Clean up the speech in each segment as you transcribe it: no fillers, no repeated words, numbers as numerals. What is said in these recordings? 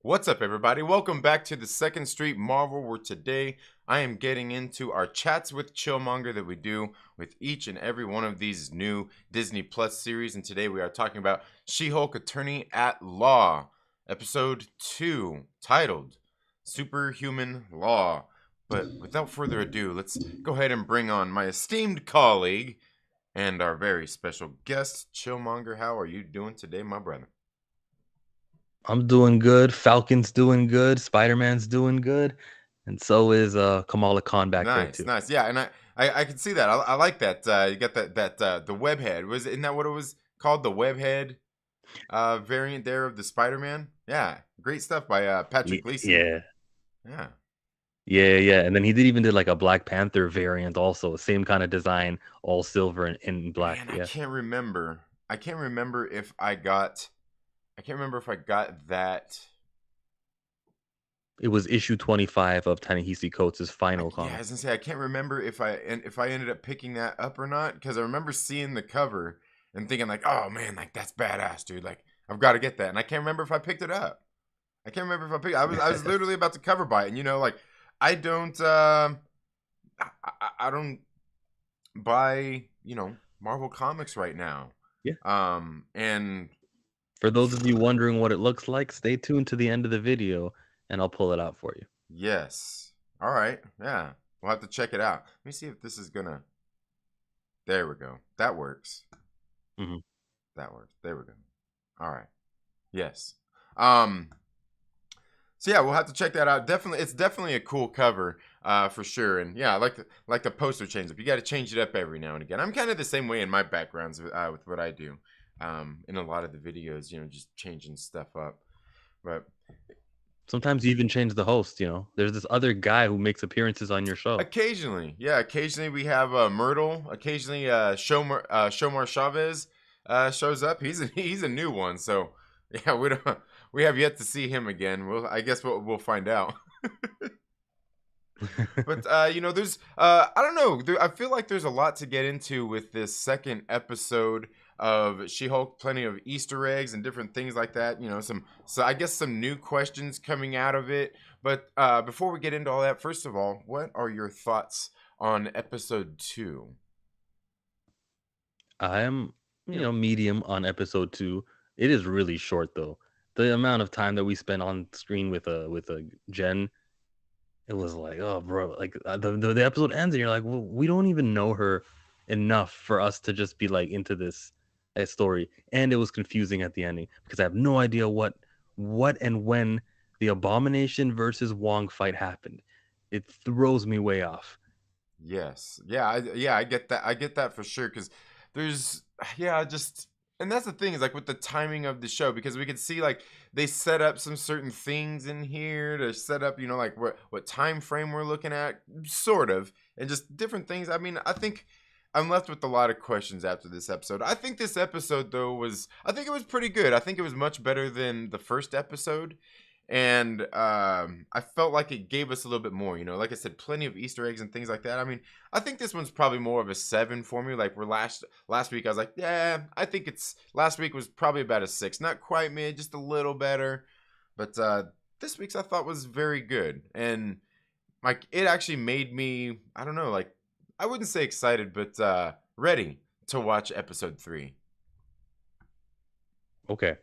What's up, everybody? Welcome back to the Second Street Marvel, where today I am getting into our chats with Chillmonger that we do with each and every one of these new Disney Plus series. And today we are talking about She-Hulk Attorney at Law, episode 2, titled Superhuman Law. But without further ado, let's go ahead and bring on my esteemed colleague and our very special guest, Chillmonger. How are you doing today, my brother? I'm doing good. Falcon's doing good. Spider-Man's doing good, and so is Kamala Khan back there Nice, too. nice. Yeah, and I can see that. I like that. You got that the web head. Isn't that what it was called? The web head variant there of the Spider-Man. Yeah, great stuff by Patrick Gleason. Yeah, Yeah. yeah. And then he did like a Black Panther variant also, same kind of design, all silver and black. Man, I Yeah, can't remember. I can't remember if I got. I can't remember if I got that. it was issue 25 of Ta-Nehisi Coates' final Yeah, I comic. was gonna say I can't remember if I ended up picking that up or not, because I remember seeing the cover and thinking like, oh man, like that's badass, dude. Like I've got to get that, and I can't remember if I picked it up. I can't remember if I picked. I was literally about to cover buy it, and like I don't I don't buy Marvel comics right now. Yeah. And For those of you wondering what it looks like, stay tuned to the end of the video, and I'll pull it out for you. yes, all right, yeah, we'll have to check it out. Let me see if this is gonna. There we go. That works. hmm That works. There we go. All right. Yes. Um. So yeah, we'll have to check that out. Definitely, it's definitely a cool cover, for sure. And yeah, I like the poster change up. You got to change it up every now and again. I'm kind of the same way in my backgrounds with what I do. In a lot of the videos, just changing stuff up. But Sometimes you even change the host. There's this other guy who makes appearances on your show. occasionally, yeah, occasionally we have Myrtle. Occasionally, Shomar Chavez shows up. He's a new one, so yeah, we have yet to see him again. I guess we'll find out. But there's I don't know. I feel like there's a lot to get into with this second episode of She-Hulk. Plenty of Easter eggs and different things like that. So I guess some new questions coming out of it. But before we get into all that, first of all, what are your thoughts on episode 2? I am, medium on episode 2. It is really short though. The amount of time that we spent on screen with a Jen, it was like, oh, bro, like the episode ends and you're like, well, we don't even know her enough for us to just be like into this story. And it was confusing at the ending because I have no idea what and when the Abomination versus Wong fight happened. It throws me way off. Yes. Yeah, I get that. I get that for sure cuz there's yeah, just and that's the thing is like with the timing of the show because we could see like they set up some certain things in here to set up, like what time frame we're looking at sort of and just different things. I mean, I think I'm left with a lot of questions after this episode. I think this episode though I think it was pretty good. I think it was much better than the first episode and I felt like it gave us a little bit more. Like I said, plenty of Easter eggs and things like that. I mean, I think this one's probably more of a 7 for me. Like we're last week, I was like, yeah, I think it's last week was probably about a 6, not quite mid, just a little better. But this week's I thought was very good, and like it actually made me, I don't know, like I wouldn't say excited, but ready to watch episode 3. Okay.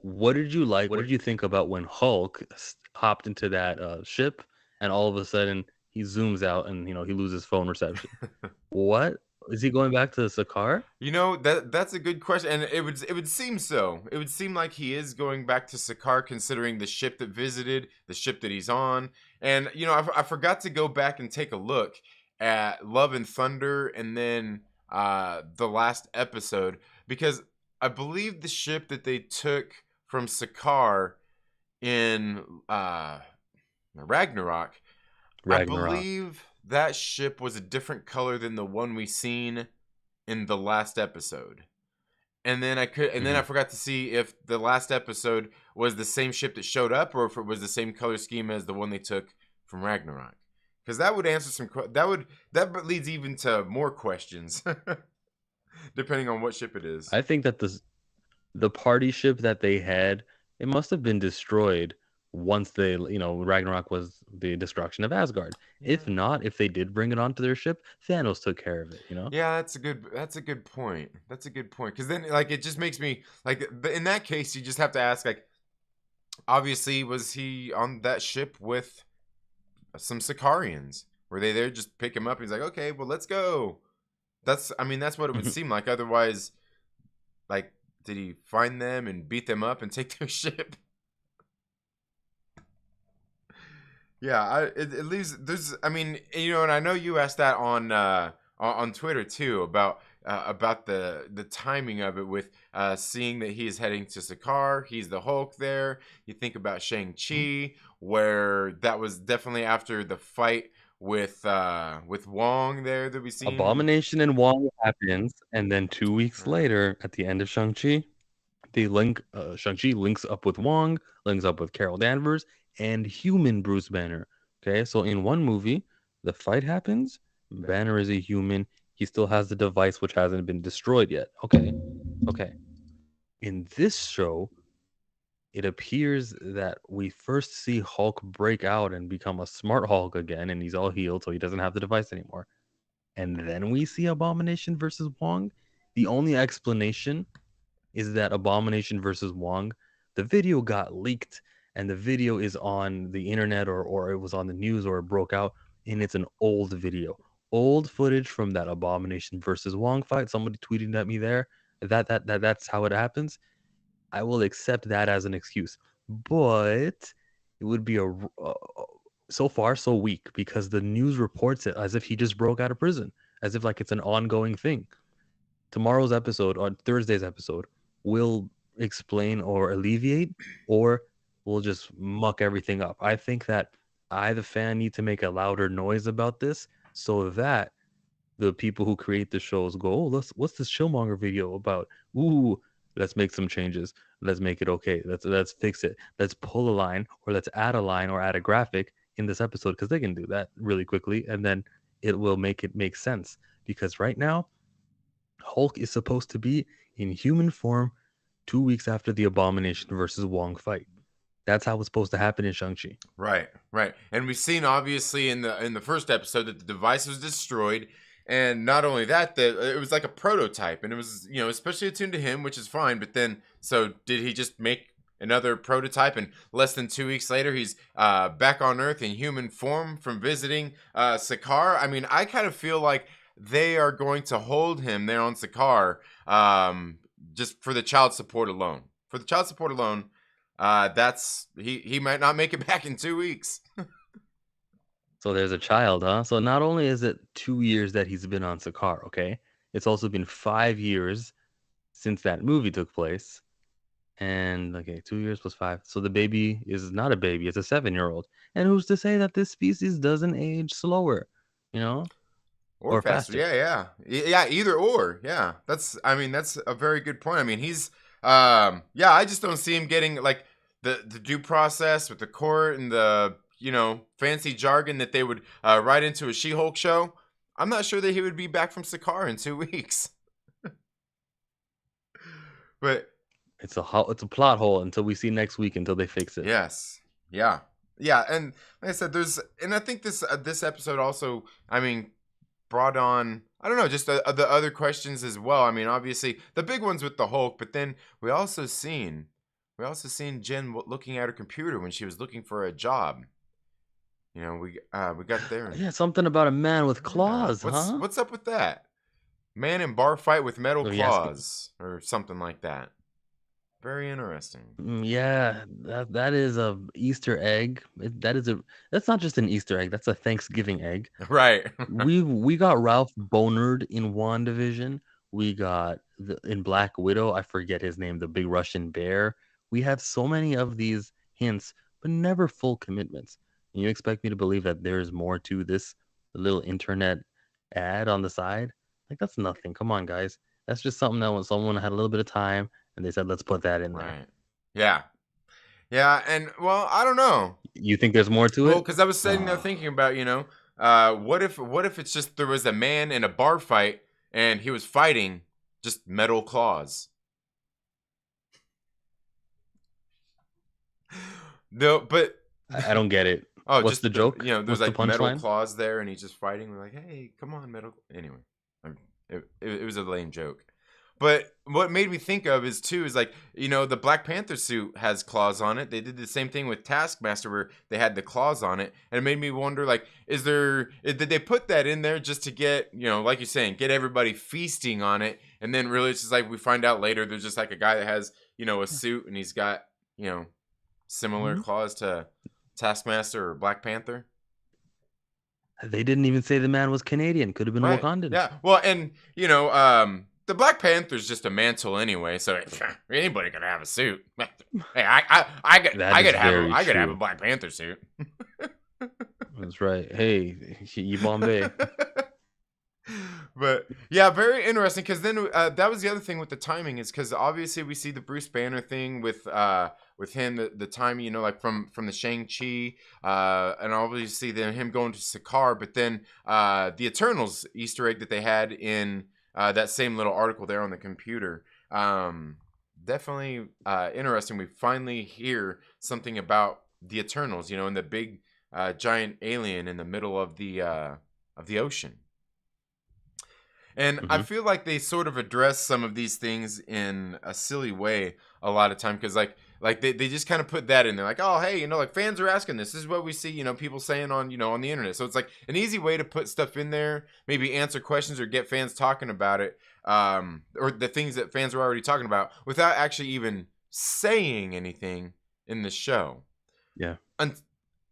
What did you like? What did you think about when Hulk hopped into that ship and all of a sudden he zooms out and he loses phone reception? What is he going back to Sakaar? That's a good question, and it would seem so. It would seem like he is going back to Sakaar, considering the ship that visited, the ship that he's on, and I forgot to go back and take a look at Love and Thunder, and then the last episode because I believe the ship that they took from Sakaar in Ragnarok, I Ragnarok. believe that ship was a different color than the one we seen in the last episode. And then I Mhm. forgot to see if the last episode was the same ship that showed up or if it was the same color scheme as the one they took from Ragnarok. Because that would answer that leads even to more questions, depending on what ship it is. I think that the party ship that they had, it must have been destroyed once they, Ragnarok was the destruction of Asgard. If Yeah. not, if they did bring it onto their ship, Thanos took care of it. Yeah, that's a good point. That's a good point. Because then, like, it just makes me like, in that case, you just have to ask, like, obviously, was he on that ship with some Sicarians? Were they there just pick him up? He's like, okay, well, let's go. I mean, that's what it would seem like. Otherwise, like, did he find them and beat them up and take their ship? Yeah, it leaves there's I mean, and I know you asked that on Twitter too about the timing of it with seeing that he is heading to Sakaar, he's the Hulk there. You think about Shang-Chi, where that was definitely after the fight with Wong there that we seen. Abomination and Wong happens, and then 2 weeks Uh, later, at the end of Shang-Chi, Shang-Chi links up with Wong, links up with Carol Danvers, and human Bruce Banner. Okay, so in one movie, the fight happens. Banner is a human. He still has the device which hasn't been destroyed yet. Okay. In this show, it appears that we first see Hulk break out and become a smart Hulk again, and he's all healed, so he doesn't have the device anymore. And then we see Abomination versus Wong. The only explanation is that Abomination versus Wong, the video got leaked and the video is on the internet or it was on the news or it broke out and it's an old video. Old footage from that Abomination versus Wong fight. Somebody tweeted at me there. That's how it happens. I will accept that as an excuse. But it would be so far so weak because the news reports it as if he just broke out of prison, as if like it's an ongoing thing. Tomorrow's episode or Thursday's episode will explain or alleviate, or we'll just muck everything up. I think that I, the fan, need to make a louder noise about this so that the people who create the shows go, oh, what's this Chillmonger video about? Ooh, let's make some changes. Let's make it okay. Let's fix it. Let's pull a line or let's add a line or add a graphic in this episode because they can do that really quickly and then it will make it make sense. Because right now, Hulk is supposed to be in human form 2 weeks after the Abomination versus Wong fight. That's how it's supposed to happen in Shang-Chi. Right, right. And we've seen obviously in the first episode that the device was destroyed. And not only that, that it was like a prototype, and it was, especially attuned to him, which is fine. But then, so did he just make another prototype? And less than 2 weeks later, he's back on Earth in human form from visiting Sakaar. I mean, I kind of feel like they are going to hold him there on Sakaar, just for the child support alone. For the child support alone, that's he might not make it back in 2 weeks. So there's a child, huh? So not only is it 2 years that he's been on Sakaar, okay? It's also been 5 years since that movie took place. And okay, 2 years plus five. So the baby is not a baby, it's a 7-year-old. And who's to say that this species doesn't age slower, you know? Or Or faster. faster? Yeah, either or. Yeah. I mean, that's a very good point. I mean, he's I just don't see him getting like the due process with the court and the, fancy jargon that they would write into a She-Hulk show. I'm not sure that he would be back from Sakaar in 2 weeks. But It's a plot hole until we see next week until they fix it. yes. Yeah. Yeah, and like I said, and I think this episode also, I mean, brought on, I don't know, just the other questions as well. I mean, obviously the big ones with the Hulk, but then we also seen Jen looking at her computer when she was looking for a job. We got there. Yeah, something about a man with Yeah. claws, huh? What's up with that? Man in bar fight with metal Oh, yes. claws or something like that. Very interesting. Yeah, that is a Easter egg. That's not just an Easter egg. That's a Thanksgiving egg. Right. We got Ralph Bonard in WandaVision. We got in Black Widow. I forget his name. The big Russian bear. We have so many of these hints, but never full commitments. And you expect me to believe that there's more to this little internet ad on the side? Like that's nothing. Come on, guys. That's just something that when someone had a little bit of time and they said, let's put that in there. Right. Yeah. Yeah, and well, I don't know. You think there's more to it? Well, because I was sitting there thinking about, what if it's just there was a man in a bar fight and he was fighting just metal claws. No, but I don't get it. oh, What's just the joke? there's What's the like metal punchline? claws there, and he's just fighting. We're like, hey, come on, metal. Anyway, it was a lame joke. But what made me think of is like, the Black Panther suit has claws on it. They did the same thing with Taskmaster where they had the claws on it. And it made me wonder, like, did they put that in there just to get, like you're saying, get everybody feasting on it? And then really it's just like we find out later there's just like a guy that has, a suit and he's got, similar Mhm. claws to Taskmaster or Black Panther. They didn't even say the man was Canadian. Could have been Right. Wakandan. Yeah. Well, and the Black Panther's just a mantle anyway, so anybody can have a suit. Hey, That is very I could have a true. Black Panther suit. That's right. Hey, Bombay. But yeah, very interesting because then that was the other thing with the timing is because obviously we see the Bruce Banner thing with him the timing, like from the Shang-Chi and obviously then him going to Sakaar, but then the Eternals Easter egg that they had in that same little article there on the computer. Definitely interesting. We finally hear something about the Eternals, and the big giant alien in the middle of the ocean. And I Hmm. feel like they sort of address some of these things in a silly way a lot of time because like they just kind of put that in there like, oh hey, like fans are asking this is what we see, people saying on on the internet. So it's like an easy way to put stuff in there, maybe answer questions or get fans talking about it, or the things that fans are already talking about without actually even saying anything in the show. Yeah. Un-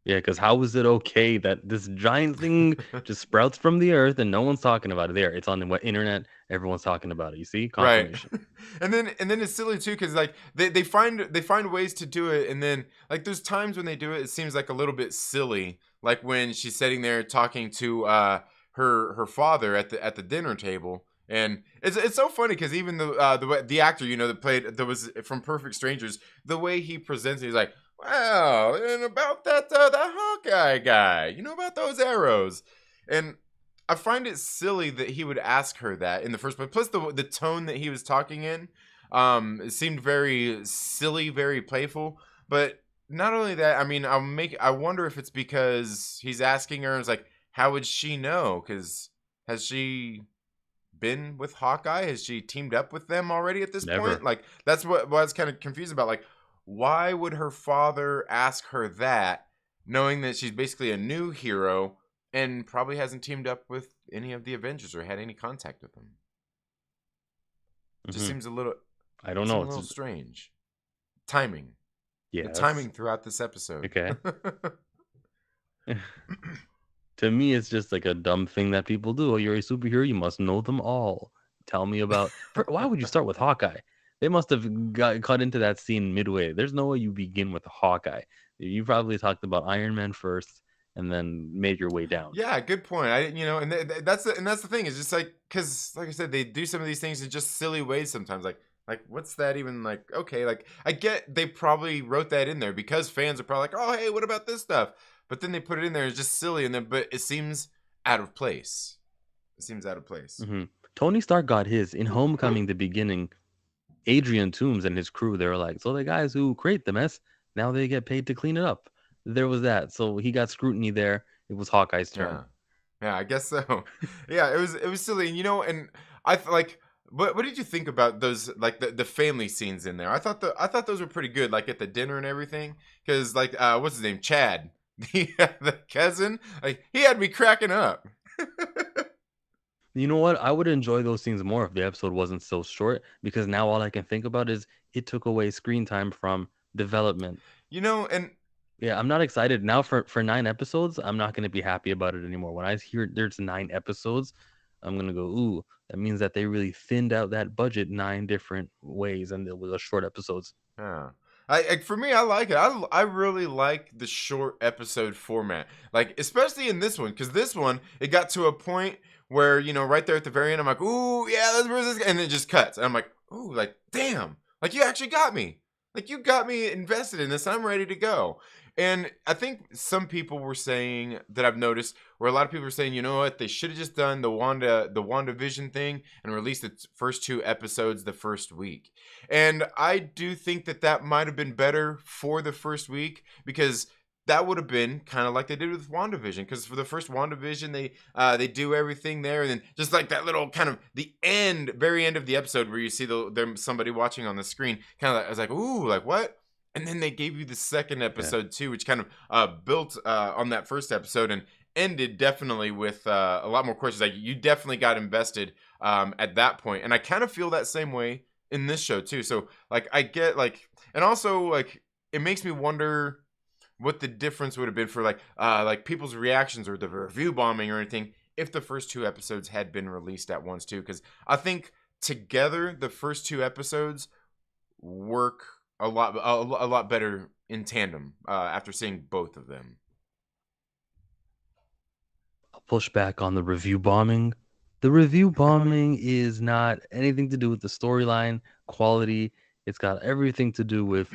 Yeah, because how is it okay that this giant thing just sprouts from the earth and no one's talking about it? There, it's on the internet. Everyone's talking about it. You see, Right. confirmation. And then it's silly too because like they find ways to do it, and then like there's times when they do it seems like a little bit silly, like when she's sitting there talking to her father at the dinner table. And it's so funny because even the actor that was from Perfect Strangers, the way he presents it, he's like, wow, and about that Hawkeye guy, about those arrows. And I find it silly that he would ask her that in the first place. Plus, the tone that he was talking in, it seemed very silly, very playful. But not only that, I mean, I wonder if it's because he's asking her. It's like, how would she know? Because has she been with Hawkeye? Has she teamed up with them already at this point? Never. Like, that's what I was kind of confused about. Like, why would her father ask her that, knowing that she's basically a new hero and probably hasn't teamed up with any of the Avengers or had any contact with them? Just Hmm. seems a little I don't know. seems a It's little strange. Timing. The yeah. That's timing throughout this episode. okay. To me, it's just like a dumb thing that people do. Oh, you're a superhero. You must know them all. Tell me about. Why would you start with Hawkeye? They must have got cut into that scene midway. There's no way you begin with Hawkeye. You probably talked about Iron Man first, and then made your way down. Yeah, good point. And that's the thing. It's just like because, like I said, they do some of these things in just silly ways sometimes. Like what's that even like? Okay, like I get they probably wrote that in there because fans are probably like, oh hey, what about this stuff? But then they put it in there. It's just silly, and then but it seems out of place. It seems out of place. Hmm. Tony Stark got his in Homecoming. The beginning, Adrian Toomes and his crew. They were like, so the guys who create the mess now they get paid to clean it up. There was that. So he got scrutiny there. It was Hawkeye's turn. Yeah. Yeah, I guess so. Yeah, it was silly, and like what did you think about those like the family scenes in there? I thought those were pretty good, like at the dinner and everything. Because like what's his name? Chad. The cousin. Like he had me cracking up. You know what? I would enjoy those scenes more if the episode wasn't so short because now all I can think about is it took away screen time from development. And Yeah, I'm not excited now for 9 episodes. I'm not going to be happy about it anymore. When I hear there's 9 episodes, I'm going to go, ooh, that means that they really thinned out that budget 9 different ways and it was short episodes. yeah. For me, I like it. I really like the short episode format. Like especially in this one, because this one it got to a point where right there at the very end, I'm like, ooh, yeah, that's where's this, and it just cuts, and I'm like, ooh, like damn, like you actually got me. Like you got me invested in this. I'm ready to go. And I think some people were saying that I've noticed where a lot of people are saying, you know what, they should have just done the WandaVision thing and released the first 2 episodes the first week. And I do think that that might have been better for the first week because that would have been kind of like they did with WandaVision. Because for the first WandaVision, they do everything there, and then just like that little kind of the end, very end of the episode where you see them somebody watching on the screen, kind of like, I was like, ooh, like what? And then they gave you the second Yeah. episode too, which kind of built on that first episode and ended definitely with a lot more questions. Like you definitely got invested at that point, and I kind of feel that same way in this show too. So like I get like, and also like it makes me wonder what the difference would have been for like people's reactions or the review bombing or anything if the first 2 episodes had been released at once too, because I think together the first 2 episodes work a lot better in tandem after seeing both of them. I'll push back on the review bombing. The review bombing is not anything to do with the storyline, quality. It's got everything to do with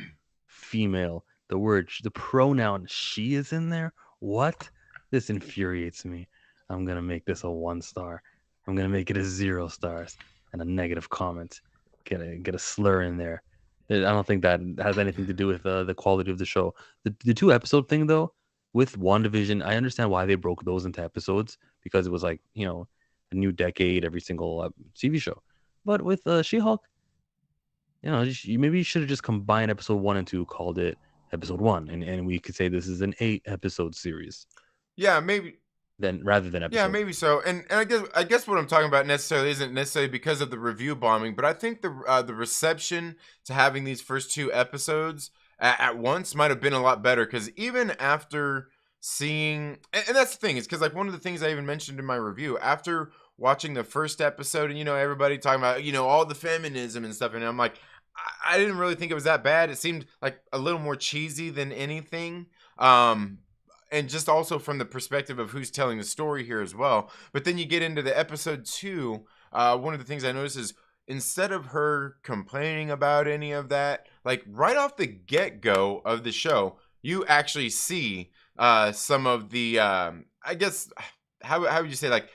female. The word, the pronoun she is in there. What? This infuriates me. I'm going to make this a 1 star. I'm going to make it a 0 stars and a negative comment. Get a slur in there. I don't think that has anything to do with the quality of the show. The 2 episode thing, though, with WandaVision, I understand why they broke those into episodes because it was like, a new decade every single TV show. But with She-Hulk, maybe you should have just combined episode 1 and 2, called it episode 1, and we could say this is an 8 episode series Yeah, maybe. then rather than Yeah, episode. maybe so. And I guess what I'm talking about necessarily isn't necessarily because of the review bombing, but I think the reception to having these first 2 episodes at once might have been a lot better because even after seeing, and that's the thing is because like one of the things I even mentioned in my review after watching the first episode and everybody talking about all the feminism and stuff, and I'm like I didn't really think it was that bad. It seemed like a little more cheesy than anything. And just also from the perspective of who's telling the story here as well. But then you get into the episode 2. One of the things I noticed is instead of her complaining about any of that, like right off the get go of the show, you actually see some of the, I guess, how would you say, like,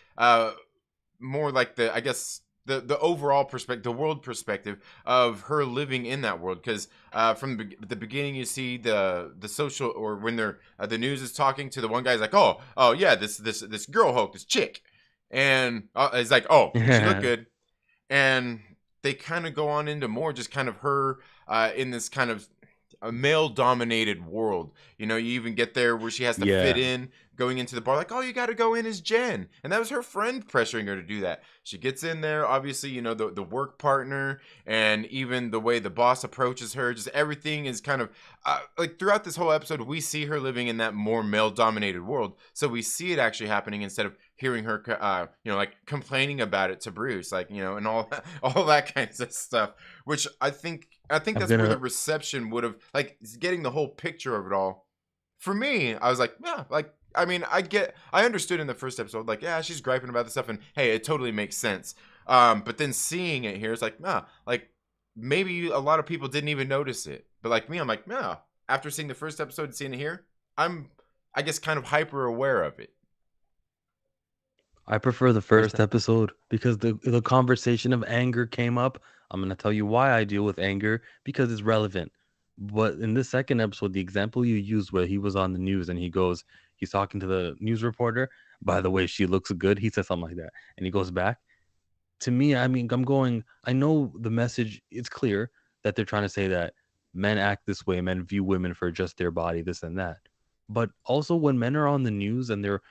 more like the, I guess, the overall perspective, the world perspective of her living in that world. Because from the beginning, you see the social, or when they're the news is talking to the one guy's like, oh yeah, this girl Hulk, this chick, and it's like, oh, and she looked Yeah. good, and they kind of go on into more just kind of her in this kind of a male dominated world. You even get there where she has to fit in going into the bar, like, oh, you got to go in as Jen. And that was her friend pressuring her to do that. She gets in there, obviously, the work partner, and even the way the boss approaches her, just everything is kind of like throughout this whole episode, we see her living in that more male dominated world. So we see it actually happening instead of hearing her, like complaining about it to Bruce, like, and all that kinds of stuff, which I think I'm that's where the gonna reception would have, like, getting the whole picture of it all. For me, I was like, yeah, like, I mean, I understood in the first episode, like, yeah, she's griping about this stuff, and hey, it totally makes sense. But then seeing it here, it's like, nah, like, maybe a lot of people didn't even notice it. But like me, I'm like, nah, after seeing the first episode and seeing it here, I guess, kind of hyper aware of it. I prefer the first episode because the conversation of anger came up. I'm gonna tell you why I deal with anger because it's relevant. But in the second episode, the example you used where he was on the news and he's talking to the news reporter. By the way, she looks good. He said something like that, and he goes back. To me, I mean, I know the message. It's clear that they're trying to say that men act this way, men view women for just their body, this and that. But also, when men are on the news and they're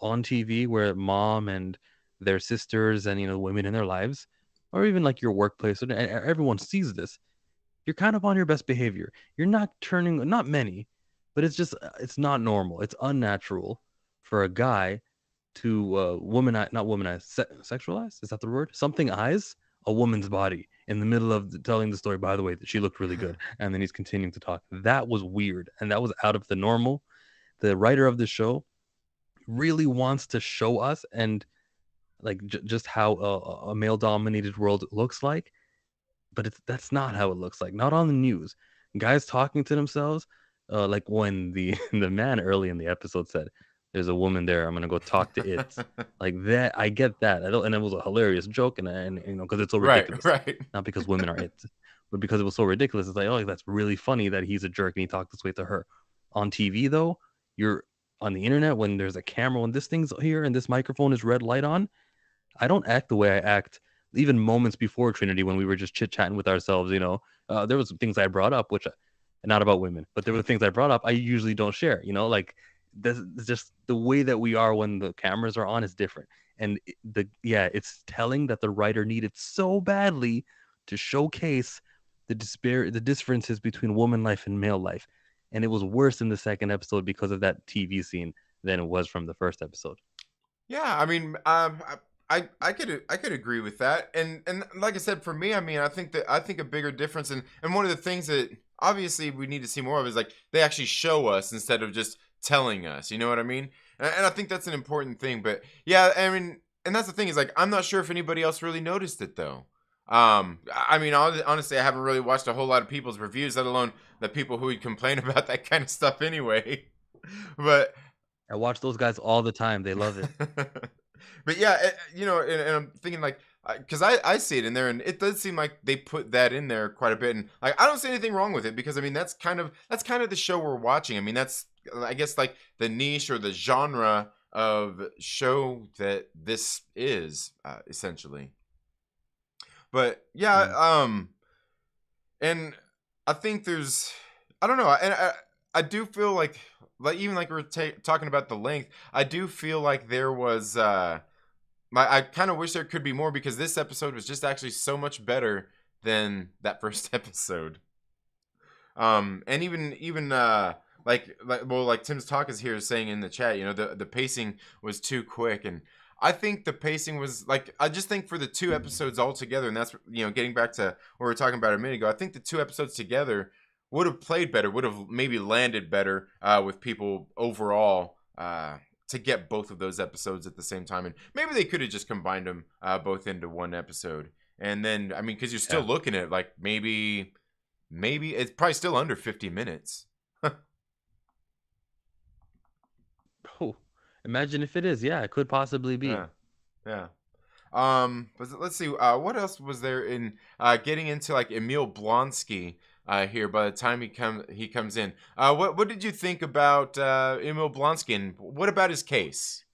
on TV where mom and their sisters and women in their lives, or even like your workplace, and everyone sees this, you're kind of on your best behavior. You're not turning, not many, but it's not normal. It's unnatural for a guy to womanize, not womanize, sexualize. Is that the word? Something eyes a woman's body in the middle of telling the story. By the way, that she looked really good, and then he's continuing to talk. That was weird, and that was out of the normal. The writer of the show really wants to show us and like just how a male dominated world looks like, but that's not how it looks like, not on the news. guys talking to themselves, like when the the man early in the episode said, "There's a woman there. I'm gonna go talk to it." Like that, I get that. I don't, and it was a hilarious joke, and because it's so Right, ridiculous, right. not because women are it, but because it was so ridiculous. It's like, oh, that's really funny that he's a jerk and he talked this way to her. On TV though, you're on the internet when there's a camera, when this thing's here and this microphone is red light on. I don't act the way I act even moments before Trinity when we were just chit chatting with ourselves. There was things I brought up, which not about women, but there were things I brought up I usually don't share. Like this, just the way that we are when the cameras are on is different. And it's telling that the writer needed so badly to showcase the differences between woman life and male life, and it was worse in the second episode because of that TV scene than it was from the first episode. Yeah, I mean, I could agree with that, and like I said, for me, I mean, I think a bigger difference, and one of the things that obviously we need to see more of is like they actually show us instead of just telling us. You know what I mean? And I think that's an important thing. But yeah, I mean, and that's the thing is like I'm not sure if anybody else really noticed it though. I mean, honestly, I haven't really watched a whole lot of people's reviews, let alone the people who would complain about that kind of stuff anyway. But I watch those guys all the time. They love it. but yeah, and I'm thinking like, because I see it in there, and it does seem like they put that in there quite a bit, and like I don't see anything wrong with it because I mean that's kind of the show we're watching. I mean that's I guess like the niche or the genre of show that this is essentially. But yeah, Mm. and I think there's I don't know, and I do feel like even like we're talking about the length, I do feel like there was I kind of wish there could be more because this episode was just actually so much better than that first episode. And even like Tim's talk is here saying in the chat, the pacing was too quick, and I think the pacing was like I just think for the two episodes all together, and that's getting back to what we were talking about a minute ago. I think the two episodes together would have played better, would have maybe landed better with people overall. To get both of those episodes at the same time, and maybe they could have just combined them both into one episode, and then I mean, because you're still Yeah. looking at like maybe it's probably still under 50 minutes. Oh, imagine if it is. Yeah, it could possibly be. Yeah, yeah. But let's see. What else was there in getting into like Emil Blonsky here? By the time he comes in, what did you think about Emil Blonsky, and what about his case?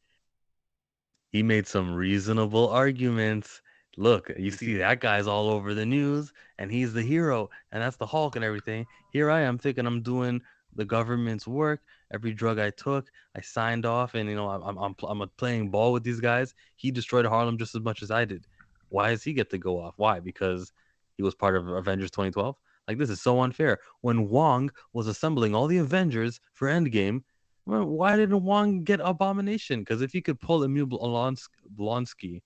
He made some reasonable arguments. Look, you see that guy's all over the news, and he's the hero, and that's the Hulk and everything. Here I am thinking I'm doing the government's work. Every drug I took, I signed off, and I'm playing ball with these guys. He destroyed Harlem just as much as I did. Why does he get to go off? Why? Because he was part of Avengers 2012. Like this is so unfair. When Wong was assembling all the Avengers for Endgame, well, why didn't Wong get Abomination? Because if he could pull Emil Blonsky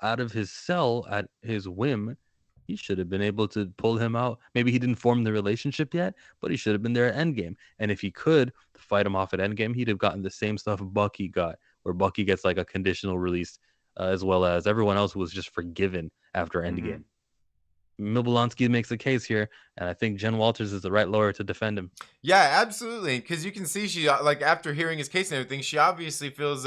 out of his cell at his whim, he should have been able to pull him out. Maybe he didn't form the relationship yet, but he should have been there at Endgame. And if he could fight him off at Endgame, he'd have gotten the same stuff Bucky got, where Bucky gets like a conditional release, as well as everyone else who was just forgiven after Mm-hmm. Endgame. Blonsky makes a case here, and I think Jen Walters is the right lawyer to defend him. Yeah, absolutely. Because you can see she like after hearing his case and everything, she obviously feels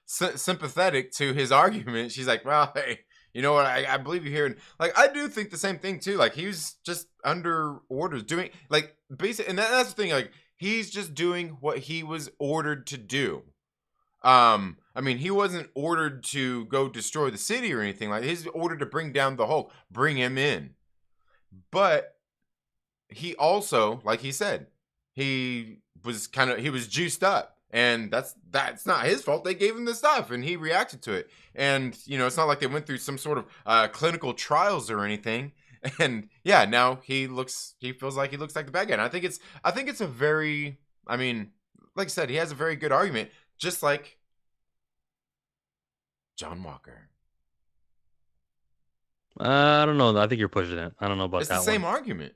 sympathetic to his argument. She's like, "Well, hey, you know what? I believe you here." And like, I do think the same thing too. Like, he was just under orders, doing like basic, and that's the thing. Like, he's just doing what he was ordered to do. I mean, he wasn't ordered to go destroy the city or anything. Like, he's ordered to bring down the Hulk, bring him in. But he also, like he said, he was juiced up, and that's not his fault. They gave him the stuff and he reacted to it, and it's not like they went through some sort of clinical trials or anything. And yeah, now he feels like he looks like the bad guy, and I think it's a very, I mean, like I said, he has a very good argument, just like John Walker. I don't know. I think you're pushing it. I don't know about It's the that same one. argument.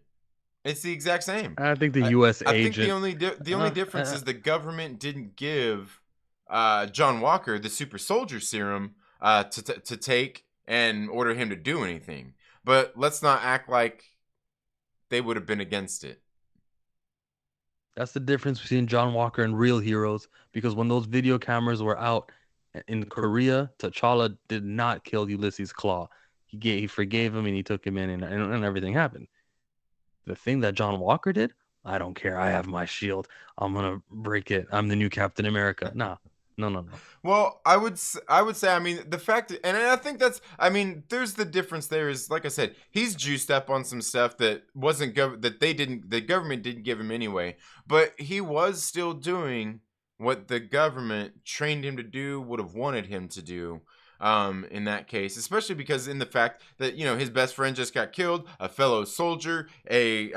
It's the exact same. I think the I U.S. I think the agent. only difference Uh, is the government didn't give John Walker the super soldier serum to take and order him to do anything. But let's not act like they would have been against it. That's the difference between John Walker and real heroes. Because when those video cameras were out in Korea, T'Challa did not kill Ulysses Claw. He forgave him and he took him in, and everything happened. The thing that John Walker did, I don't care. I have my shield. I'm gonna break it. I'm the new Captain America. Nah, no. Well, I would say, I mean, the fact, and I think that's, I mean, there's the difference there is, like I said, he's juiced up on some stuff that wasn't, that the government didn't give him anyway, but he was still doing what the government trained him to do, would have wanted him to do. In that case, especially because in the fact that, you know, his best friend just got killed, a fellow soldier, you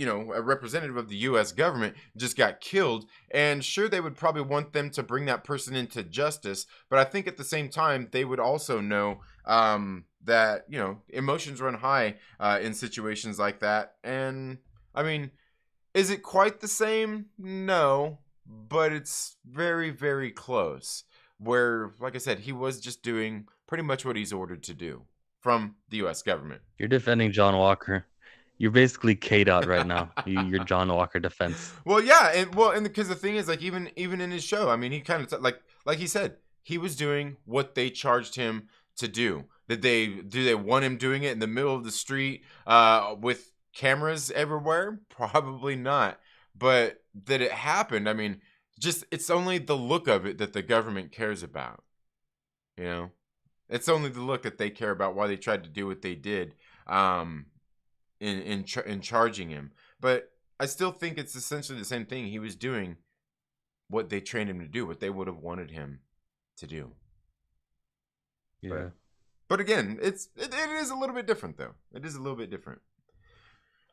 know, a representative of the U.S. government just got killed, and sure, they would probably want them to bring that person into justice, but I think at the same time they would also know that, you know, emotions run high in situations like that, and I mean, is it quite the same? No, but it's very, very close. Where, like I said, he was just doing pretty much what he's ordered to do from the U.S. government. You're defending John Walker. You're basically K'd out right now. You're John Walker defense. Well, yeah, and because the thing is, like, even in his show, I mean, he kind of like he said, he was doing what they charged him to do. Did they want him doing it in the middle of the street with cameras everywhere? Probably not. But that it happened, I mean, just it's only the look of it that the government cares about. You know, it's only the look that they care about, why they tried to do what they did in charging him. But I still think it's essentially the same thing. He was doing what they trained him to do, what they would have wanted him to do. Yeah. But again, it is a little bit different though. It is a little bit different.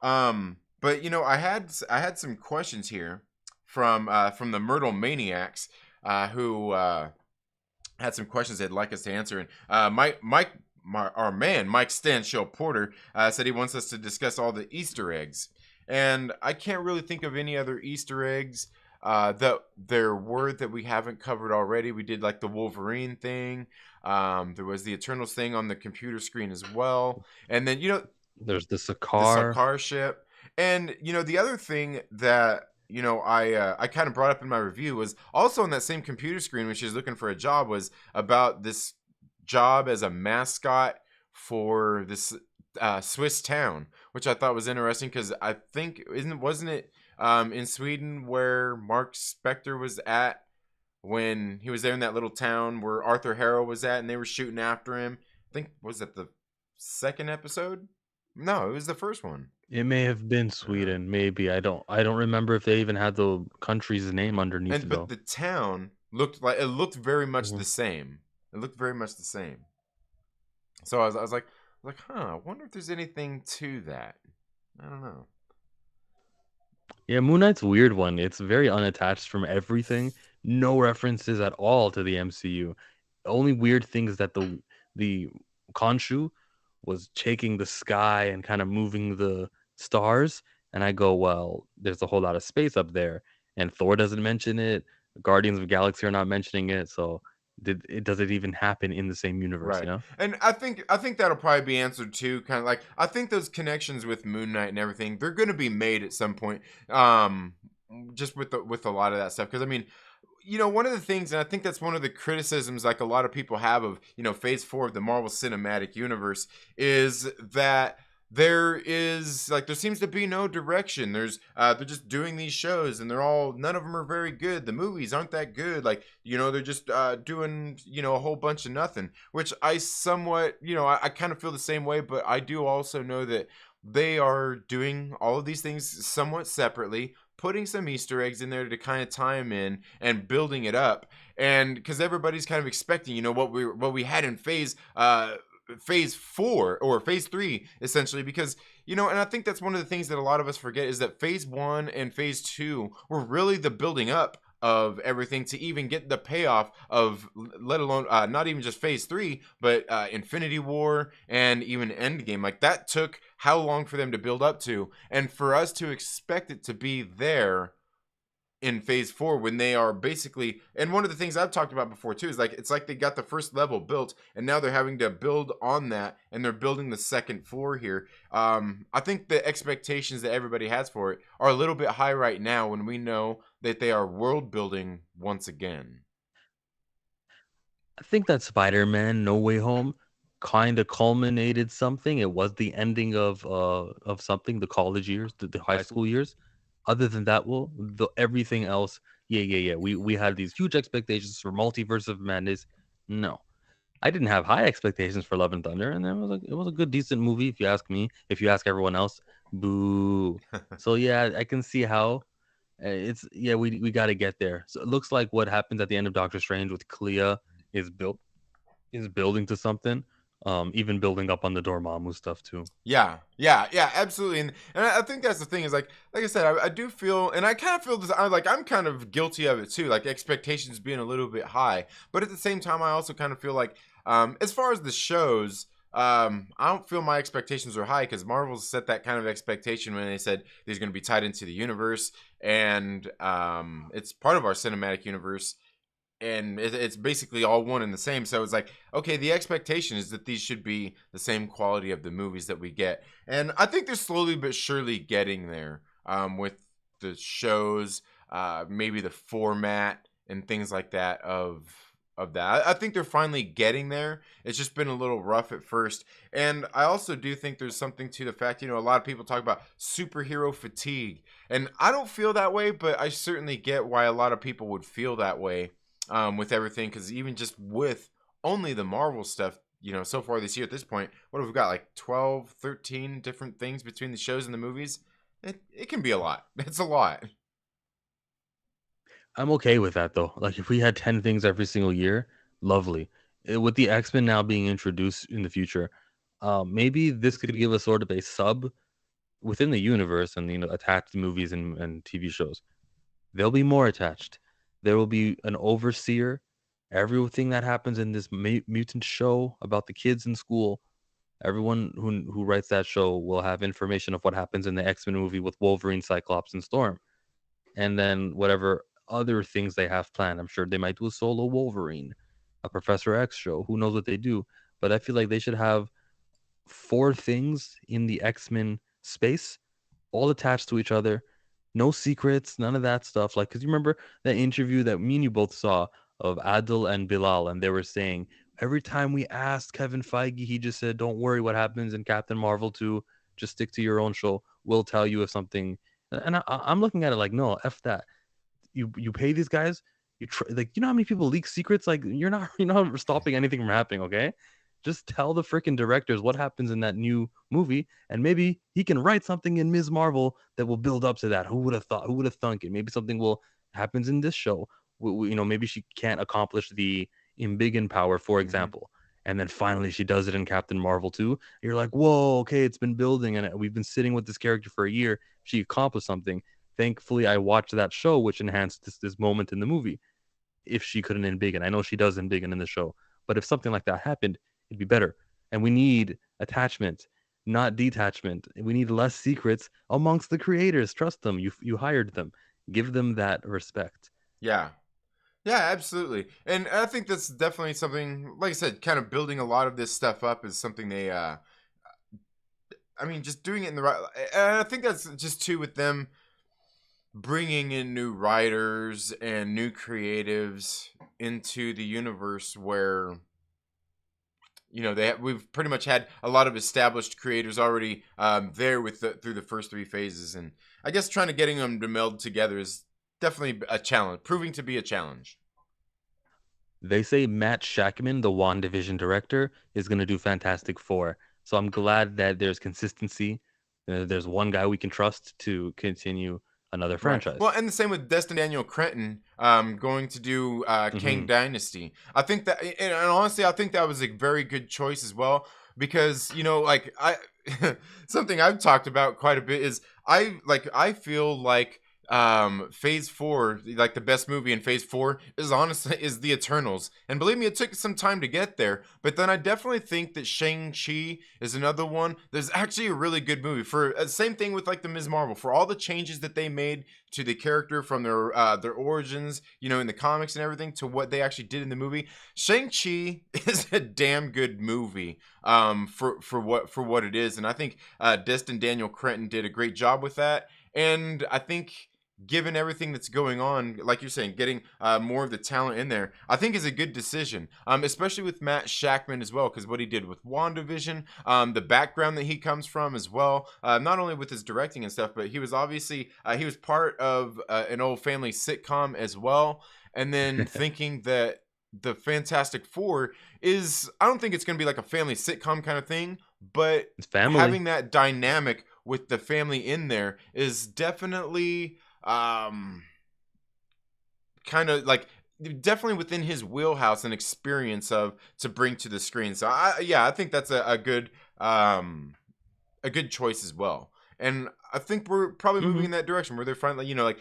But you know, I had some questions here from the Myrtle Maniacs, who had some questions they'd like us to answer. And our man Mike Stanshell Porter said he wants us to discuss all the Easter eggs. And I can't really think of any other Easter eggs that there were that we haven't covered already. We did like the Wolverine thing. There was the Eternals thing on the computer screen as well. And then, you know, there's the Sakaar ship. And, you know, the other thing that, you know, I kind of brought up in my review was also on that same computer screen when she was looking for a job, was about this job as a mascot for this Swiss town, which I thought was interesting because I think wasn't it in Sweden where Mark Spector was at when he was there in that little town where Arthur Harrow was at, and they were shooting after him. I think, was that the second episode? No, it was the first one. It may have been Sweden, maybe. I don't remember if they even had the country's name underneath it. But the town looked very much the same. It looked very much the same. So I was like, I wonder if there's anything to that. I don't know. Yeah, Moon Knight's a weird one. It's very unattached from everything. No references at all to the MCU. Only weird things that the Khonshu was shaking the sky and kind of moving the stars, and I go, well, there's a whole lot of space up there, and Thor doesn't mention it. Guardians of the Galaxy are not mentioning it, so does it even happen in the same universe? Right. You know? And I think that'll probably be answered too. Kind of like, I think those connections with Moon Knight and everything, they're going to be made at some point. Just with a lot of that stuff, because I mean, you know, one of the things, and I think that's one of the criticisms like a lot of people have of, you know, Phase 4 of the Marvel Cinematic Universe, is that there seems to be no direction. They're just doing these shows, and none of them are very good. The movies aren't that good. Like, you know, they're just doing, you know, a whole bunch of nothing, which I somewhat, you know, I kind of feel the same way, but I do also know that they are doing all of these things somewhat separately, putting some Easter eggs in there to kind of tie them in and building it up. And because everybody's kind of expecting, you know, what we had in phase 4 or phase 3, essentially, because, you know, and I think that's one of the things that a lot of us forget, is that phase 1 and phase 2 were really the building up of everything to even get the payoff of, let alone not even just phase 3, but Infinity War and even Endgame. Like, that took how long for them to build up to, and for us to expect it to be there in phase 4 when they are basically, and one of the things I've talked about before too is like it's like they got the first level built and now they're having to build on that and they're building the second floor here. I think the expectations that everybody has for it are a little bit high right now when we know that they are world building once again. I think that Spider-Man No Way Home kind of culminated something. It was the ending of something, the college years, the high school years. Other than that, well, everything else, yeah. We had these huge expectations for Multiverse of Madness. No, I didn't have high expectations for Love and Thunder, and it was a good, decent movie if you ask me. If you ask everyone else, boo. So yeah, I can see how it's yeah we got to get there. So it looks like what happens at the end of Doctor Strange with Clea is building to something. Even building up on the Dormammu stuff too. Yeah, absolutely. And I think that's the thing is like I said, I do feel, and I kind of feel this. I'm kind of guilty of it too. Like expectations being a little bit high, but at the same time, I also kind of feel like, as far as the shows, I don't feel my expectations are high because Marvel's set that kind of expectation when they said these going to be tied into the universe, and it's part of our cinematic universe, and it's basically all one and the same. So it's like, okay, the expectation is that these should be the same quality of the movies that we get, and I think they're slowly but surely getting there, with the shows, maybe the format and things like that of that. I think they're finally getting there. It's just been a little rough at first, and I also do think there's something to the fact, a lot of people talk about superhero fatigue, and I don't feel that way, but I certainly get why a lot of people would feel that way, with everything, because even just with only the Marvel stuff, so far this year at this point, what have we got, like 12, 13 different things between the shows and the movies? It can be a lot. It's a lot. I'm okay with that though. Like if we had 10 things every single year, lovely. With the X-Men now being introduced in the future, maybe this could give us sort of a sub within the universe and attached movies and TV shows. They'll be more attached. There will be an overseer. Everything that happens in this mutant show about the kids in school, everyone who writes that show will have information of what happens in the X-Men movie with Wolverine, Cyclops, and Storm. And then whatever other things they have planned. I'm sure they might do a solo Wolverine, a Professor X show. Who knows what they do? But I feel like they should have 4 things in the X-Men space, all attached to each other. No secrets, none of that stuff. Like, because you remember that interview that me and you both saw of Adil and Bilal, and they were saying every time we asked Kevin Feige, he just said, "Don't worry, what happens in Captain Marvel 2, just stick to your own show. We'll tell you if something." And I'm looking at it like, no, f that. You pay these guys. Like, how many people leak secrets? Like, you're not stopping anything from happening. Okay, just tell the freaking directors what happens in that new movie, and maybe he can write something in Ms. Marvel that will build up to that. Who would have thought? Who would have thunk it? Maybe something will happens in this show. Maybe she can't accomplish the Embiggen power, for Mhm. example, and then finally she does it in Captain Marvel 2. You're like, whoa, okay, it's been building, and we've been sitting with this character for a year. She accomplished something. Thankfully, I watched that show, which enhanced this moment in the movie. If she couldn't embiggen, I know she does embiggen in the show, but if something like that happened, it'd be better. And we need attachment, not detachment. We need less secrets amongst the creators. Trust them. You hired them. Give them that respect. Yeah. Yeah, absolutely. And I think that's definitely something, like I said, kind of building a lot of this stuff up is something they, I mean, just doing it in the right. And I think that's just too with them bringing in new writers and new creatives into the universe where we've pretty much had a lot of established creators already, there with through the first 3 phases, and I guess trying to getting them to meld together is definitely a challenge, proving to be a challenge. They say Matt Shackman, the WandaVision director, is going to do Fantastic Four. So I'm glad that there's consistency. There's one guy we can trust to continue another Right. Well, franchise. and the same with Destin Daniel Cretton, going to do Kang Hmm. Dynasty. I think that, and honestly, I think that was a very good choice as well because like I, something I've talked about quite a bit is I feel like phase 4, like the best movie in phase 4 is the Eternals, and believe me, it took some time to get there, but then I definitely think that Shang-Chi is another one. There's actually a really good movie for same thing with like the Ms. Marvel, for all the changes that they made to the character from their origins, you know, in the comics and everything, to what they actually did in the movie. Shang-Chi is a damn good movie, for what it is, and I think Destin Daniel Cretton did a great job with that. And I think, given everything that's going on, like you're saying, getting more of the talent in there, I think is a good decision, especially with Matt Shackman as well, because what he did with WandaVision, the background that he comes from as well, not only with his directing and stuff, but he was obviously, he was part of an old family sitcom as well. And then thinking that the Fantastic Four is, I don't think it's going to be like a family sitcom kind of thing, but It's family. having that dynamic with the family in there is definitely kind of like definitely within his wheelhouse and experience of to bring to the screen. So I think that's a good choice as well. And I think we're probably moving in that direction where they're finally, you know, like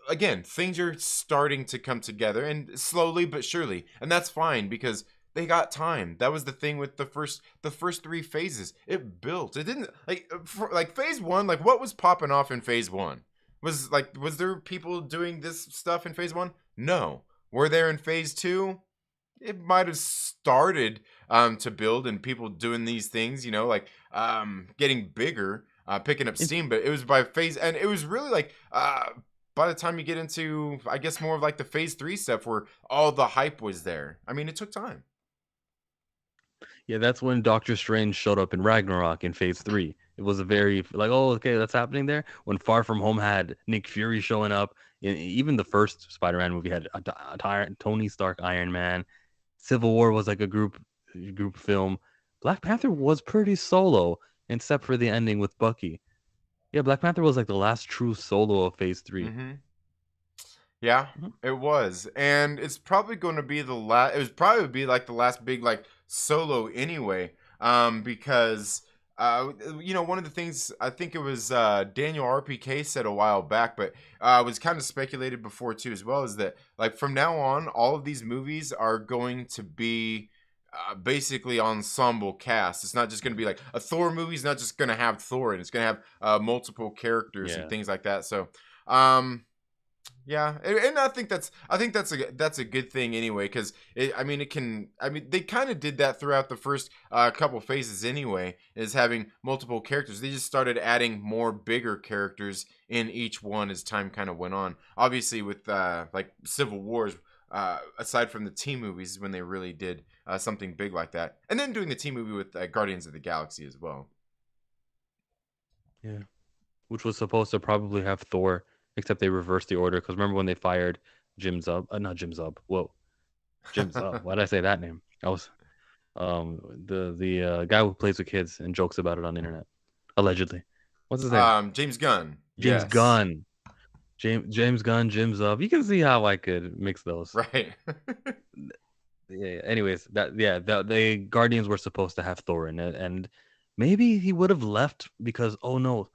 again, things are starting to come together, and slowly but surely, and that's fine because they got time. That was the thing with the first 3 phases. It built. It didn't like phase 1. Like, what was popping off in phase 1? Was there people doing this stuff in phase 1? No. Were there in phase 2? It might have started to build, and people doing these things, you know, like getting bigger, picking up steam. But it was by phase, and it was really like by the time you get into, I guess, more of like the phase 3 stuff where all the hype was there. I mean, it took time. Yeah, that's when Doctor Strange showed up in Ragnarok in phase 3. It was a very like, oh, okay, that's happening there. When Far From Home had Nick Fury showing up, even the first Spider-Man movie had Tony Stark, Iron Man. Civil War was like a group film. Black Panther was pretty solo, except for the ending with Bucky. Yeah, Black Panther was like the last true solo of phase 3. Mm-hmm. Yeah, it was, and it's probably going to be the last. It was probably be like the last big like solo anyway, because you know, one of the things I think it was Daniel RPK said a while back, but was kind of speculated before too as well, is that like from now on, all of these movies are going to be basically ensemble cast. It's not just going to be like a Thor movie. It's not just going to have Thor, and it's going to have multiple characters and things like that. So. Yeah, and I think that's a good thing anyway, because they kind of did that throughout the first couple phases anyway, is having multiple characters. They just started adding more bigger characters in each one as time kind of went on. Obviously, with like Civil Wars, aside from the team movies, when they really did something big like that, and then doing the team movie with Guardians of the Galaxy as well. Yeah, which was supposed to probably have Thor. Except they reversed the order, because remember when they fired Jim Zub? Not Jim Zub. Whoa, Jim Zub. Why did I say that name? I was the guy who plays with kids and jokes about it on the internet, allegedly. What's his name? James Gunn. James Yes. Gunn. James Gunn. Jim Zub. You can see how I could mix those. Right. Yeah. Anyways, the Guardians were supposed to have Thor in it, and maybe he would have left because, oh no,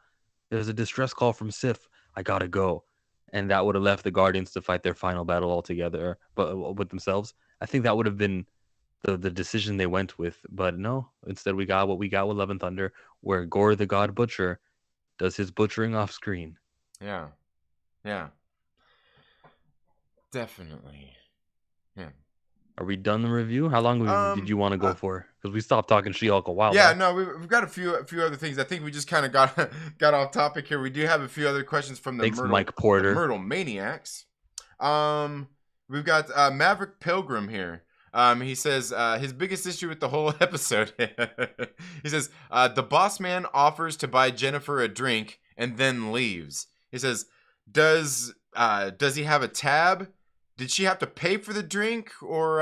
there's a distress call from Sif. I gotta go. And that would have left the Guardians to fight their final battle altogether, but with themselves. I think that would have been the decision they went with. But no, instead we got what we got with Love and Thunder, where Gore the God Butcher does his butchering off screen. Yeah. Definitely. Yeah. Are we done the review? How long did you want to go for? Because we stopped talking She-Hulk a while back. No, we've got a few other things. I think we just kind of got off topic here. We do have a few other questions from the Mike Porter. The Myrtle Maniacs. We've got Maverick Pilgrim here. He says his biggest issue with the whole episode. He says the boss man offers to buy Jennifer a drink and then leaves. He says, does he have a tab? Did she have to pay for the drink, or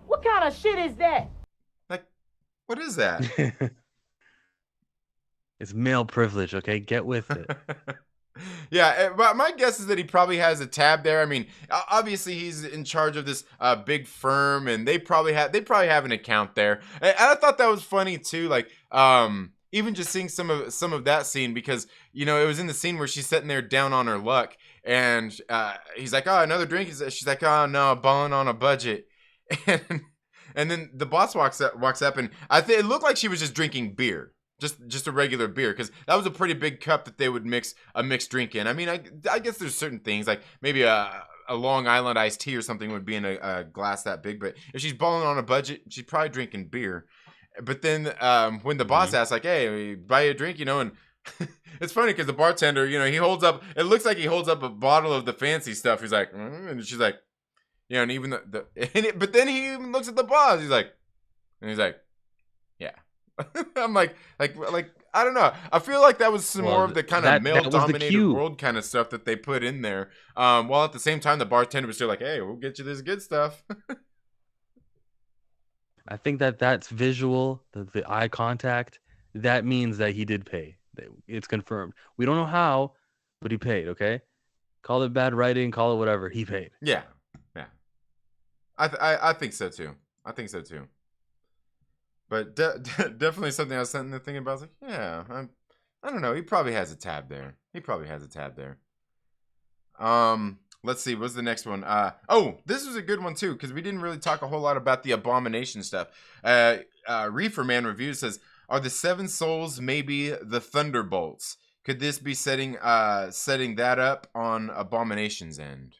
what kind of shit is that? Like, what is that? It's male privilege, okay? Get with it. Yeah, but my guess is that he probably has a tab there. I mean, obviously he's in charge of this big firm, and they probably have an account there. And I thought that was funny too. Like, even just seeing some of that scene, because you know it was in the scene where she's sitting there down on her luck, and he's like, "Oh, another drink." She's like, "Oh no, balling on a budget," and then the boss walks up, and I think it looked like she was just drinking beer, just a regular beer, because that was a pretty big cup that they would mix a mixed drink in. I mean, I guess there's certain things like maybe a Long Island iced tea or something would be in a glass that big, but if she's balling on a budget, she's probably drinking beer. But then when the boss asks, like, "Hey, buy you a drink," you know, and it's funny because the bartender, you know, he holds up, it looks like he holds up a bottle of the fancy stuff. He's like, and she's like, you know, and even but then he even looks at the boss. He's like, yeah. I'm like, I don't know. I feel like that was some more of the kind of male-dominated world kind of stuff that they put in there. While at the same time, the bartender was still like, "Hey, we'll get you this good stuff." I think that's visual, the eye contact. That means that he did pay. It's confirmed. We don't know how, but he paid, okay? Call it bad writing, call it whatever. He paid. Yeah. I think so too. But definitely something I was sitting there thinking about. I was like, yeah, I don't know. He probably has a tab there. Let's see. What's the next one? This was a good one too, because we didn't really talk a whole lot about the Abomination stuff. Reefer Man Review says, "Are the Seven Souls maybe the Thunderbolts? Could this be setting that up on Abomination's end?"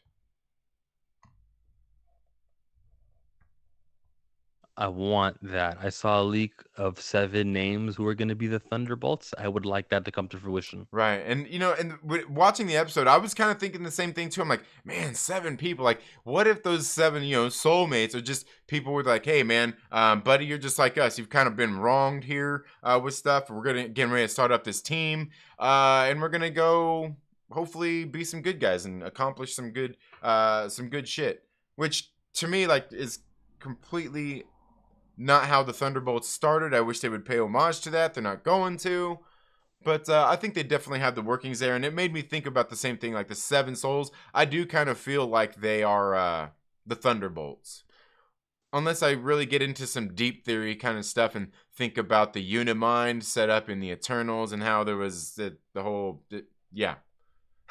I want that. I saw a leak of 7 names who are going to be the Thunderbolts. I would like that to come to fruition. Right. And, you know, and watching the episode, I was kind of thinking the same thing too. I'm like, man, 7 people. Like, what if those 7, you know, soulmates are just people who are like, "Hey, man, buddy, you're just like us. You've kind of been wronged here with stuff. We're getting ready to start up this team. And we're going to go hopefully be some good guys and accomplish some good shit." Which to me, like, is completely not how the Thunderbolts started. I wish they would pay homage to that. They're not going to. But I think they definitely have the workings there. And it made me think about the same thing, like the 7 Souls. I do kind of feel like they are the Thunderbolts. Unless I really get into some deep theory kind of stuff and think about the Unimind set up in the Eternals and how there was the whole... yeah.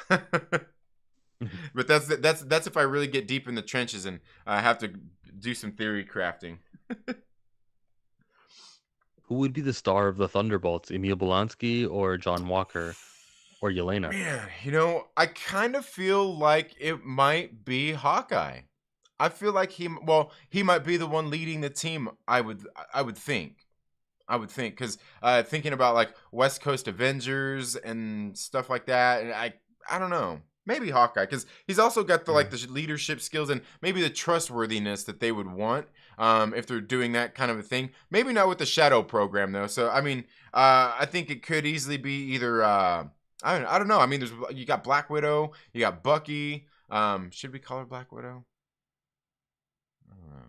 But that's if I really get deep in the trenches and I have to do some theory crafting. Who would be the star of the Thunderbolts? Emil Blonsky or John Walker or Yelena? Man, you know, I kind of feel like it might be Hawkeye. I feel like he might be the one leading the team. I would think, because thinking about like West Coast Avengers and stuff like that, and I don't know. Maybe Hawkeye, because he's also got the like the leadership skills and maybe the trustworthiness that they would want if they're doing that kind of a thing. Maybe not with the Shadow program though. So I mean, I think it could easily be either I don't know. I mean, you got Black Widow, you got Bucky. Should we call her Black Widow? I don't know.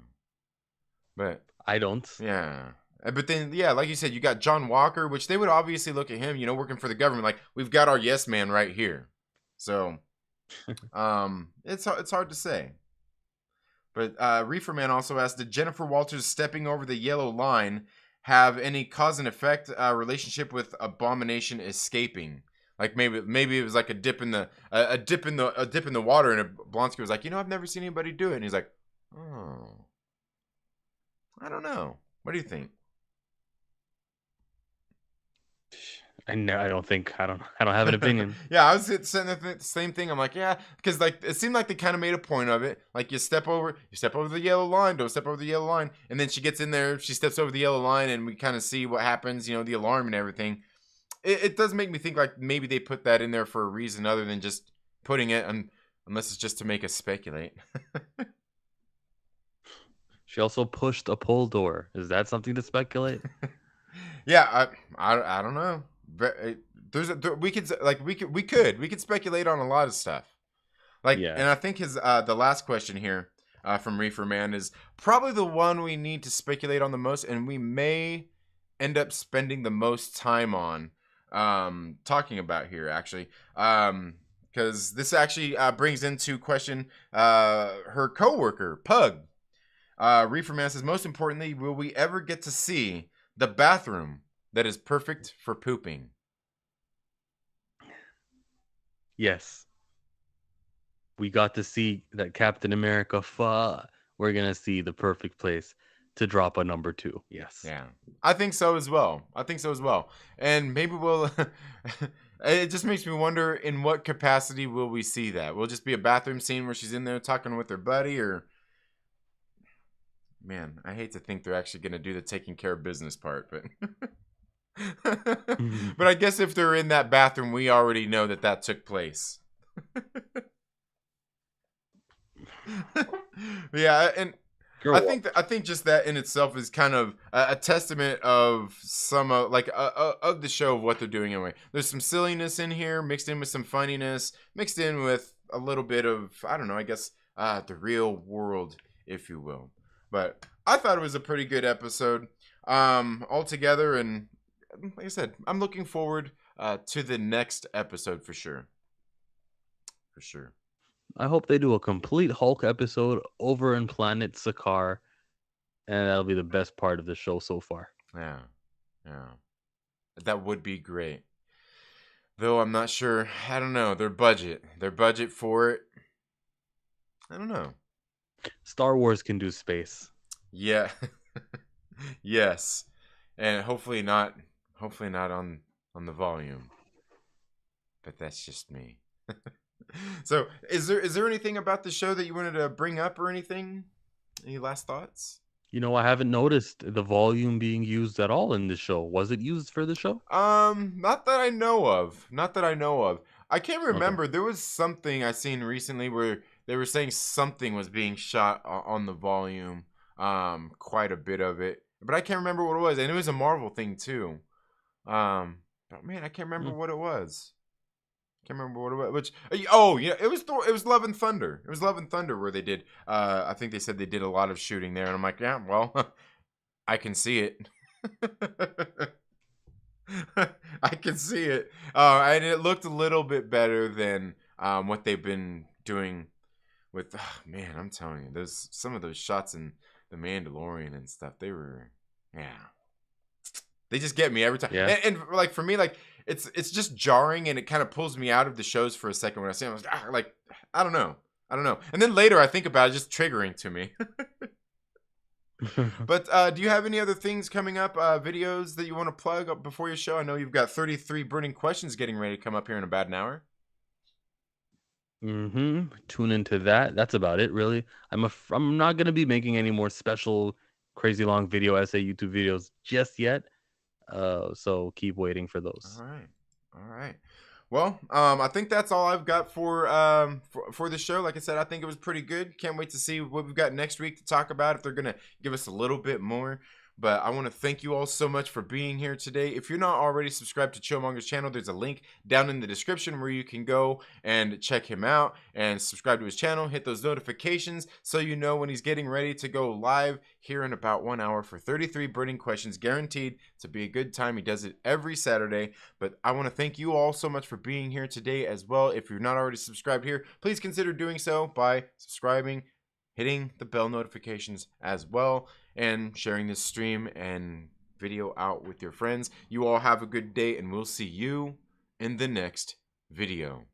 But I don't. Yeah. But then, yeah, like you said, you got John Walker, which they would obviously look at him, you know, working for the government. Like, we've got our yes man right here. So, it's hard to say. But Reefer Man also asked, did Jennifer Walters stepping over the yellow line have any cause and effect relationship with Abomination escaping? Like maybe it was like a dip in the water, and Blonsky was like, you know, I've never seen anybody do it, and he's like, oh, I don't know. What do you think? I don't have an opinion. Yeah, I was saying the same thing. I'm like, yeah, because like it seemed like they kind of made a point of it. Like you step over the yellow line, don't step over the yellow line, and then she gets in there, she steps over the yellow line, and we kind of see what happens. You know, the alarm and everything. It does make me think like maybe they put that in there for a reason other than just putting it, unless it's just to make us speculate. She also pushed a pull door. Is that something to speculate? Yeah, I don't know. We could speculate on a lot of stuff. Like, yeah. And I think his the last question here from Reefer Man is probably the one we need to speculate on the most, and we may end up spending the most time on talking about here, actually, because this actually brings into question her coworker Pug. Reefer Man says, most importantly, will we ever get to see the bathroom that is perfect for pooping. Yes. We got to see that Captain America. We're gonna see the perfect place to drop a number 2. Yes. Yeah, I think so as well. And maybe we'll. It just makes me wonder, in what capacity will we see that? Will it just be a bathroom scene where she's in there talking with her buddy, or? Man, I hate to think they're actually going to do the taking care of business part, but. But I guess if they're in that bathroom, we already know that took place. Yeah, and I think just that in itself is kind of a testament of some of the show, of what they're doing anyway. There's some silliness in here, mixed in with some funniness, mixed in with a little bit of, I don't know, I guess the real world, if you will. But I thought it was a pretty good episode altogether, and like I said, I'm looking forward to the next episode for sure. For sure. I hope they do a complete Hulk episode over in Planet Sakaar, and that'll be the best part of the show so far. Yeah. That would be great. Though I'm not sure. I don't know. Their budget for it. I don't know. Star Wars can do space. Yeah. Yes. And hopefully not on the volume. But that's just me. So, is there anything about the show that you wanted to bring up or anything? Any last thoughts? I haven't noticed the volume being used at all in the show. Was it used for the show? Not that I know of. I can't remember. Okay. There was something I seen recently where they were saying something was being shot on the volume. Quite a bit of it, but I can't remember what it was, and it was a Marvel thing too. But man, I can't remember what it was. Which yeah, it was Love and Thunder. It was Love and Thunder where they did. I think they said they did a lot of shooting there, and I'm like, yeah, well, I can see it. I can see it, and it looked a little bit better than what they've been doing with. Man, I'm telling you, there's some of those shots in The Mandalorian and stuff. They were, they just get me every time. Yeah. And like for me, like it's just jarring, and it kind of pulls me out of the shows for a second when I see them. I was like, I don't know. And then later I think about it, just triggering to me. But do you have any other things coming up, videos that you want to plug up before your show? I know you've got 33 burning questions getting ready to come up here in about an hour. Tune into that. That's about it, really. I'm not gonna be making any more special, crazy long video essay YouTube videos just yet. So keep waiting for those. All right. Well, I think that's all I've got for the show. Like I said, I think it was pretty good. Can't wait to see what we've got next week to talk about, if they're gonna give us a little bit more. But I want to thank you all so much for being here today. If you're not already subscribed to Chillmonger's channel, there's a link down in the description where you can go and check him out and subscribe to his channel. Hit those notifications so you know when he's getting ready to go live here in about 1 hour for 33 burning questions, guaranteed to be a good time. He does it every Saturday. But I want to thank you all so much for being here today as well. If you're not already subscribed here, please consider doing so by subscribing, hitting the bell notifications as well, and sharing this stream and video out with your friends. You all have a good day, and we'll see you in the next video.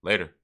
Later.